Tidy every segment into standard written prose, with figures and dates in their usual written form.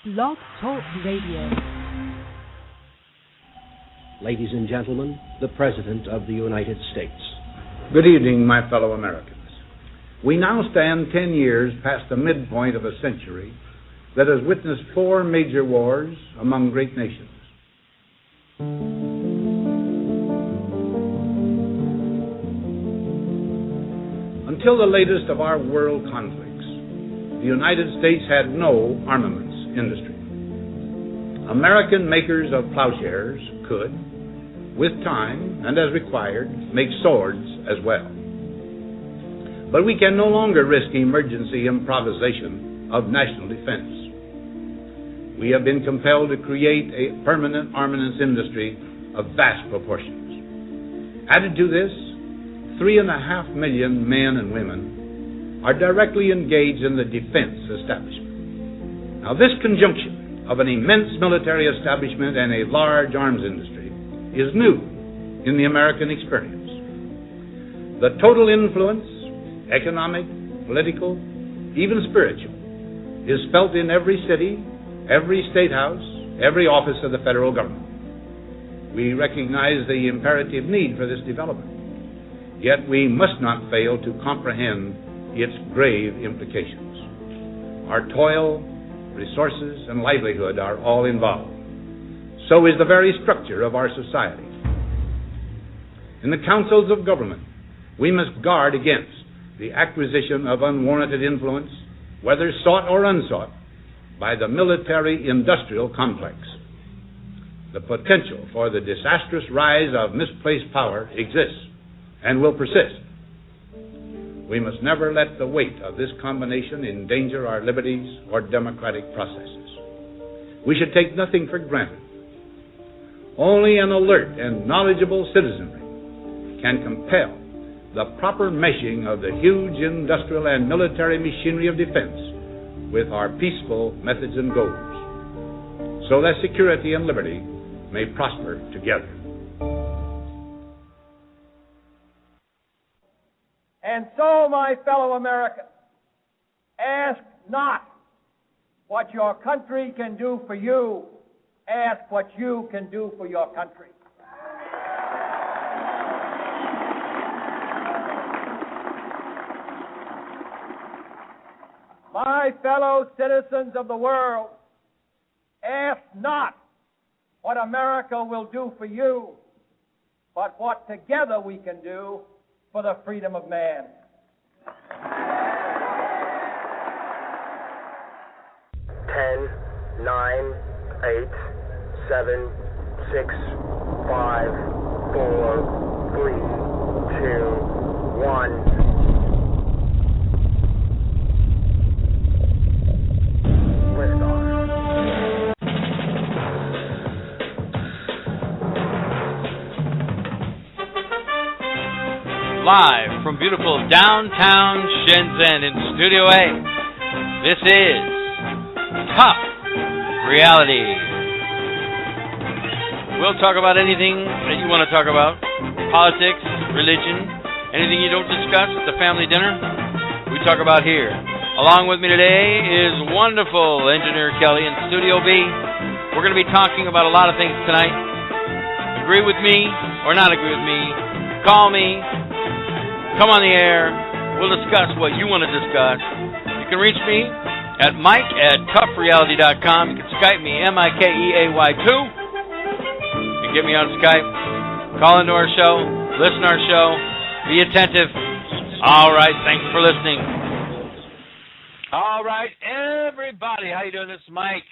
Blog Talk Radio. Ladies and gentlemen, the President of the United States. Good evening, my fellow Americans. We now stand 10 years past the midpoint of a century that has witnessed 4 major wars among great nations. Until the latest of our world conflicts, the United States had no armaments industry. American makers of plowshares could, with time and as required, make swords as well. But we can no longer risk emergency improvisation of national defense. We have been compelled to create a permanent armaments industry of vast proportions. Added to this, 3.5 million men and women are directly engaged in the defense establishment. Now, this conjunction of an immense military establishment and a large arms industry is new in the American experience. The total influence, economic, political, even spiritual, is felt in every city, every state house, every office of the federal government. We recognize the imperative need for this development. Yet we must not fail to comprehend its grave implications. Our toil, resources, and livelihood are all involved. So is the very structure of our society. In the councils of government, we must guard against the acquisition of unwarranted influence, whether sought or unsought, by the military-industrial complex. The potential for the disastrous rise of misplaced power exists and will persist. We must never let the weight of this combination endanger our liberties or democratic processes. We should take nothing for granted. Only an alert and knowledgeable citizenry can compel the proper meshing of the huge industrial and military machinery of defense with our peaceful methods and goals, so that security and liberty may prosper together. And so, my fellow Americans, ask not what your country can do for you, ask what you can do for your country. My fellow citizens of the world, ask not what America will do for you, but what together we can do for the freedom of man. 10, 9, 8, 7, 6, 5, 4, 3, 2, 1. Live from beautiful downtown Shenzhen in Studio A, this is Tough Reality. We'll talk about anything that you want to talk about. Politics, religion, anything you don't discuss at the family dinner, we talk about here. Along with me today is wonderful engineer Kelly in Studio B. We're going to be talking about a lot of things tonight. Agree with me or not agree with me, call me. Come on the air. We'll discuss what you want to discuss. You can reach me at mike@toughreality.com. You can Skype me, MIKEAY2. You can get me on Skype. Call into our show. Listen to our show. Be attentive. All right. Thanks for listening. All right, everybody. How you doing? This is Mike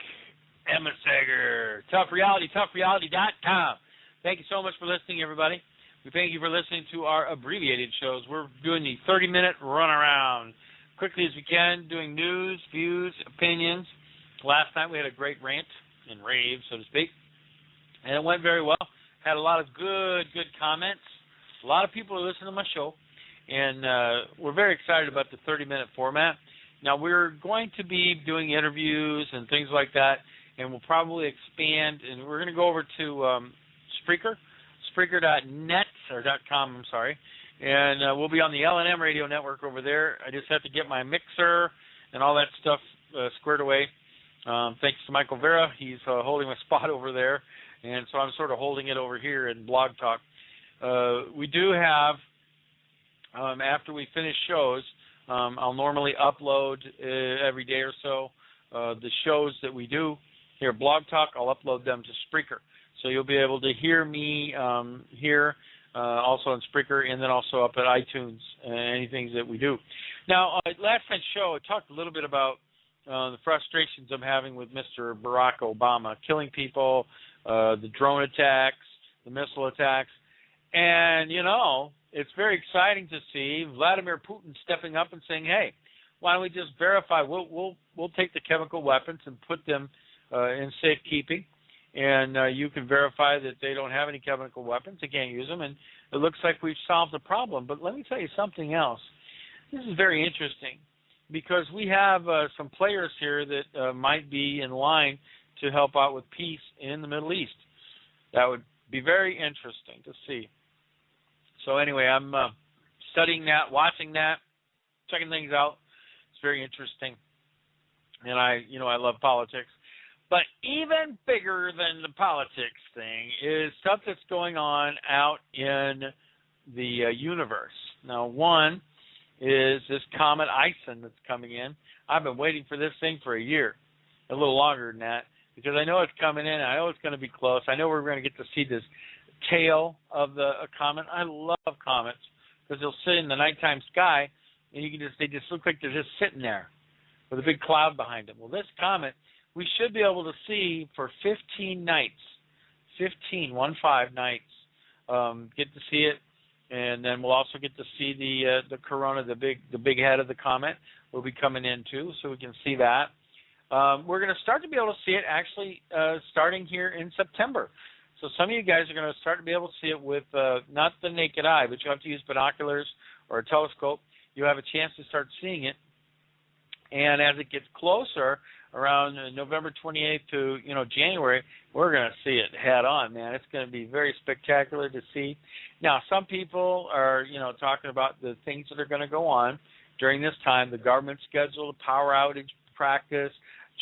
Aemisegger. Tough Reality, toughreality.com. Thank you so much for listening, everybody. We thank you for listening to our abbreviated shows. We're doing the 30-minute runaround quickly as we can, doing news, views, opinions. Last night we had a great rant and rave, so to speak, and it went very well. Had a lot of good comments. A lot of people are listening to my show, and we're very excited about the 30-minute format. Now, we're going to be doing interviews and things like that, and we'll probably expand, and we're going to go over to Spreaker. Spreaker.net, or .com, I'm sorry, and we'll be on the L&M radio network over there. I just have to get my mixer and all that stuff squared away, Thanks to Michael Vera. He's holding my spot over there, and so I'm sort of holding it over here in Blog Talk. We do have, after we finish shows, I'll normally upload every day or so the shows that we do here at Blog Talk. I'll upload them to Spreaker. So you'll be able to hear me here, also on Spreaker, and then also up at iTunes, anything that we do. Now, last night's show, I talked a little bit about the frustrations I'm having with Mr. Barack Obama, killing people, the drone attacks, the missile attacks. And, you know, it's very exciting to see Vladimir Putin stepping up and saying, hey, why don't we just verify? We'll take the chemical weapons and put them in safekeeping, and you can verify that they don't have any chemical weapons. They can't use them, and it looks like we've solved the problem. But let me tell you something else. This is very interesting because we have some players here that might be in line to help out with peace in the Middle East. That would be very interesting to see. So anyway, I'm studying that, watching that, checking things out. It's very interesting, and I love politics. But even bigger than the politics thing is stuff that's going on out in the universe. Now, one is this comet Ison that's coming in. I've been waiting for this thing for a year, a little longer than that, because I know it's coming in. I know it's going to be close. I know we're going to get to see this tail of the comet. I love comets because they'll sit in the nighttime sky, and they just look like they're just sitting there with a big cloud behind them. Well, this comet, we should be able to see for 15 nights, 15 nights, get to see it, and then we'll also get to see the corona, the big head of the comet will be coming in too, so we can see that. We're going to start to be able to see it actually starting here in September. So some of you guys are going to start to be able to see it with not the naked eye, but you have to use binoculars or a telescope. You have a chance to start seeing it. And as it gets closer, around November 28th to January, we're going to see it head on, man. It's going to be very spectacular to see. Now, some people are talking about the things that are going to go on during this time. The government scheduled a power outage practice.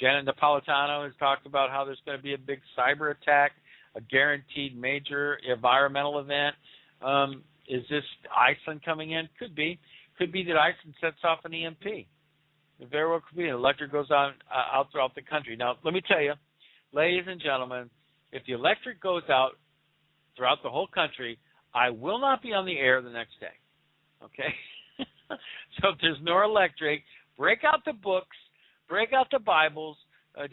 Janet Napolitano has talked about how there's going to be a big cyber attack, a guaranteed major environmental event. Is this Iceland coming in? Could be. Could be that Iceland sets off an EMP. It very well could be. An electric goes out throughout the country. Now, let me tell you, ladies and gentlemen, if the electric goes out throughout the whole country, I will not be on the air the next day. Okay? So if there's no electric, break out the books, break out the Bibles,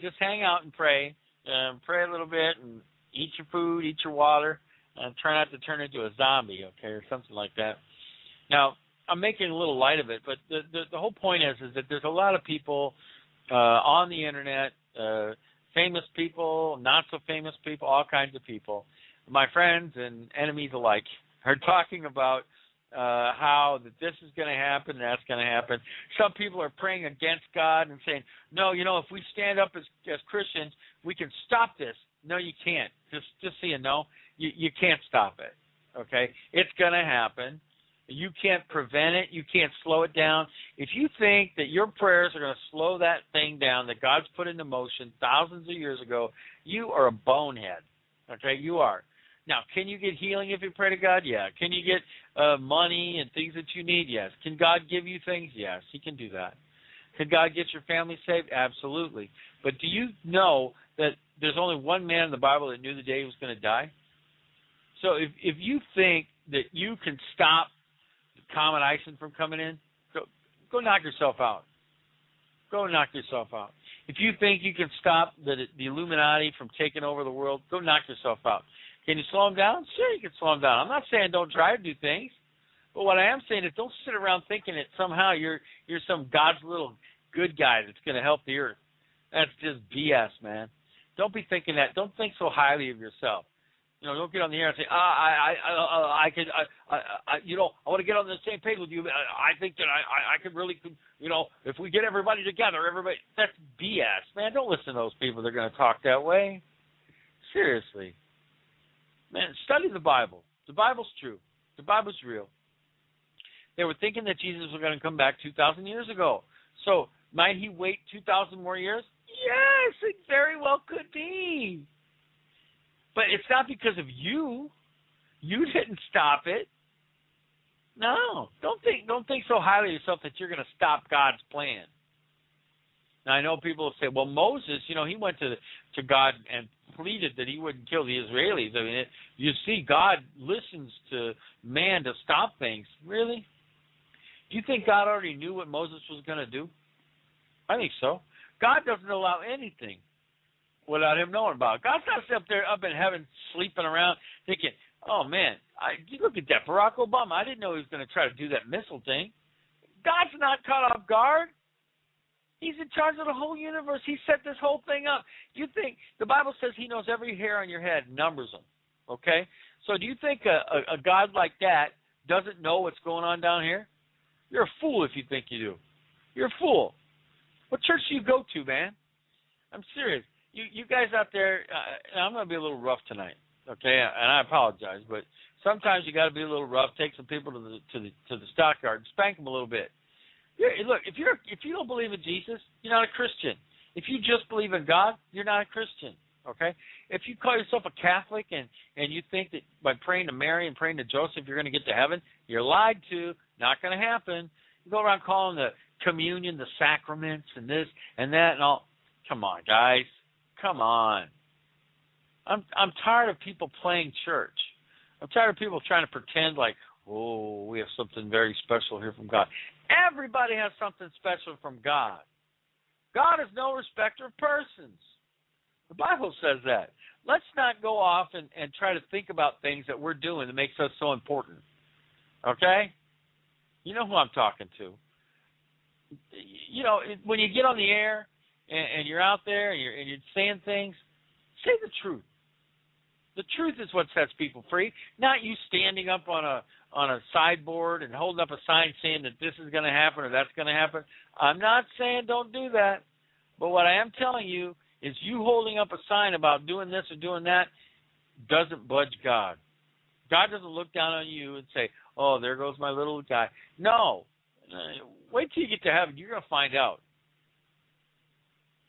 just hang out and pray a little bit, and eat your food, eat your water, and try not to turn into a zombie, okay, or something like that. Now, I'm making a little light of it, but the whole point is that there's a lot of people on the internet, famous people, not so famous people, all kinds of people. My friends and enemies alike are talking about how that this is going to happen and that's going to happen. Some people are praying against God and saying, no, if we stand up as Christians, we can stop this. No, you can't. Just so you know, you can't stop it, okay? It's going to happen. You can't prevent it. You can't slow it down. If you think that your prayers are going to slow that thing down that God's put into motion thousands of years ago, you are a bonehead, okay? You are. Now, can you get healing if you pray to God? Yeah. Can you get money and things that you need? Yes. Can God give you things? Yes, He can do that. Can God get your family saved? Absolutely. But do you know that there's only one man in the Bible that knew the day he was going to die? So if you think that you can stop comet Ison from coming in, go knock yourself out. Go knock yourself out. If you think you can stop the Illuminati from taking over the world, go knock yourself out. Can you slow them down? Sure, you can slow them down. I'm not saying don't try to do things, but what I am saying is don't sit around thinking that somehow you're some God's little good guy that's going to help the earth. That's just BS, man. Don't be thinking that. Don't think so highly of yourself. Don't get on the air and say, I want to get on the same page with you. I think that I could really, if we get everybody together, that's BS, man. Don't listen to those people. They're going to talk that way. Seriously. Man, study the Bible. The Bible's true. The Bible's real. They were thinking that Jesus was going to come back 2,000 years ago. So might He wait 2,000 more years? Yes, it very well could be. But it's not because of you. You didn't stop it. No, don't think so highly of yourself that you're going to stop God's plan. Now, I know people say, well, Moses, he went to God and pleaded that he wouldn't kill the Israelis. I mean, you see, God listens to man to stop things. Really? Do you think God already knew what Moses was going to do? I think so. God doesn't allow anything without him knowing about it. God's not up in heaven sleeping around thinking, oh, man, you look at that, Barack Obama. I didn't know he was going to try to do that missile thing. God's not caught off guard. He's in charge of the whole universe. He set this whole thing up. You think the Bible says he knows every hair on your head, numbers them, okay? So do you think a God like that doesn't know what's going on down here? You're a fool if you think you do. You're a fool. What church do you go to, man? I'm serious. You guys out there, I'm going to be a little rough tonight, okay? And I apologize, but sometimes you got to be a little rough. Take some people to the stockyard and spank them a little bit. Look, if you don't believe in Jesus, you're not a Christian. If you just believe in God, you're not a Christian, okay? If you call yourself a Catholic and you think that by praying to Mary and praying to Joseph you're going to get to heaven, you're lied to. Not going to happen. You go around calling the communion the sacraments and this and that and all. Come on, guys. Come on. I'm tired of people playing church. I'm tired of people trying to pretend like, oh, we have something very special here from God. Everybody has something special from God. God is no respecter of persons. The Bible says that. Let's not go off and try to think about things that we're doing that makes us so important. Okay? You know who I'm talking to. When you get on the air and you're out there and you're saying things, say the truth. The truth is what sets people free, not you standing up on a sideboard and holding up a sign saying that this is going to happen or that's going to happen. I'm not saying don't do that, but what I am telling you is you holding up a sign about doing this or doing that doesn't budge God. God doesn't look down on you and say, oh, there goes my little guy. No. Wait till you get to heaven. You're going to find out.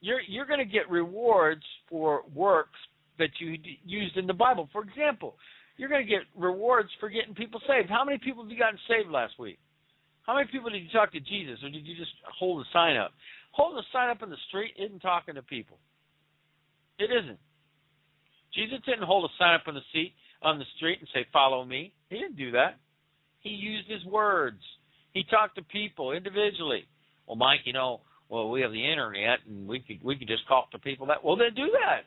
You're going to get rewards for works that you used in the Bible. For example, you're going to get rewards for getting people saved. How many people have you gotten saved last week? How many people did you talk to Jesus, or did you just hold a sign up? Holding a sign up in the street isn't talking to people. It isn't. Jesus didn't hold a sign up on the street and say, follow me. He didn't do that. He used his words. He talked to people individually. Well, Mike, we have the internet and we could just talk to people that. Well, then do that.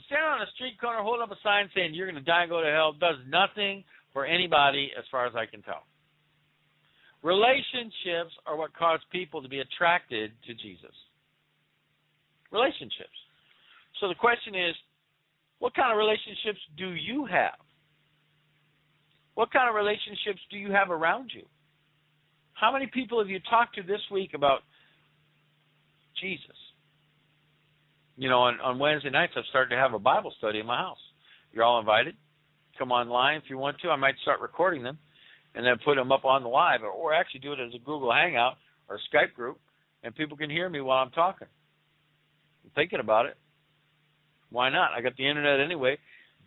Standing on a street corner holding up a sign saying you're going to die and go to hell does nothing for anybody as far as I can tell. Relationships are what cause people to be attracted to Jesus. Relationships. So the question is, what kind of relationships do you have? What kind of relationships do you have around you? How many people have you talked to this week about Jesus? On Wednesday nights, I've started to have a Bible study in my house. You're all invited. Come online if you want to. I might start recording them and then put them up on the live, or actually do it as a Google Hangout or Skype group, and people can hear me while I'm talking. I'm thinking about it. Why not? I got the internet anyway.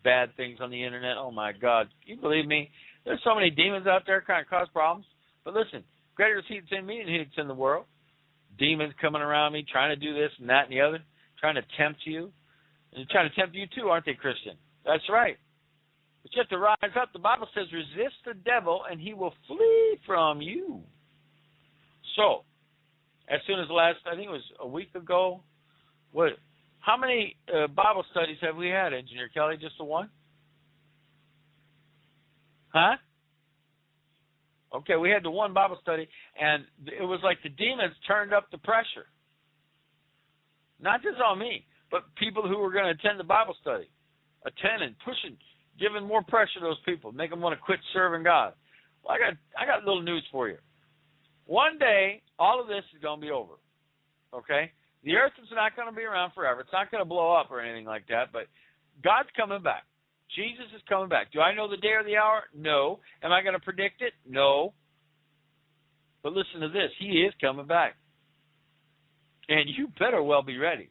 Bad things on the internet. Oh, my God. Can you believe me? There's so many demons out there trying to cause problems. But listen, greater is he that's in me than he that's in the world. Demons coming around me, trying to do this and that and the other, trying to tempt you. And they're trying to tempt you too, aren't they, Christian? That's right. But you have to rise up. The Bible says, resist the devil and he will flee from you. So, as soon as I think it was a week ago, how many Bible studies have we had, Engineer Kelly? Just the one? Huh? Okay, we had the one Bible study, and it was like the demons turned up the pressure. Not just on me, but people who were going to attend the Bible study. Attending, pushing, giving more pressure to those people, make them want to quit serving God. Well, I got a little news for you. One day, all of this is going to be over, okay? The earth is not going to be around forever. It's not going to blow up or anything like that, but God's coming back. Jesus is coming back. Do I know the day or the hour? No. Am I going to predict it? No. But listen to this. He is coming back. And you better well be ready.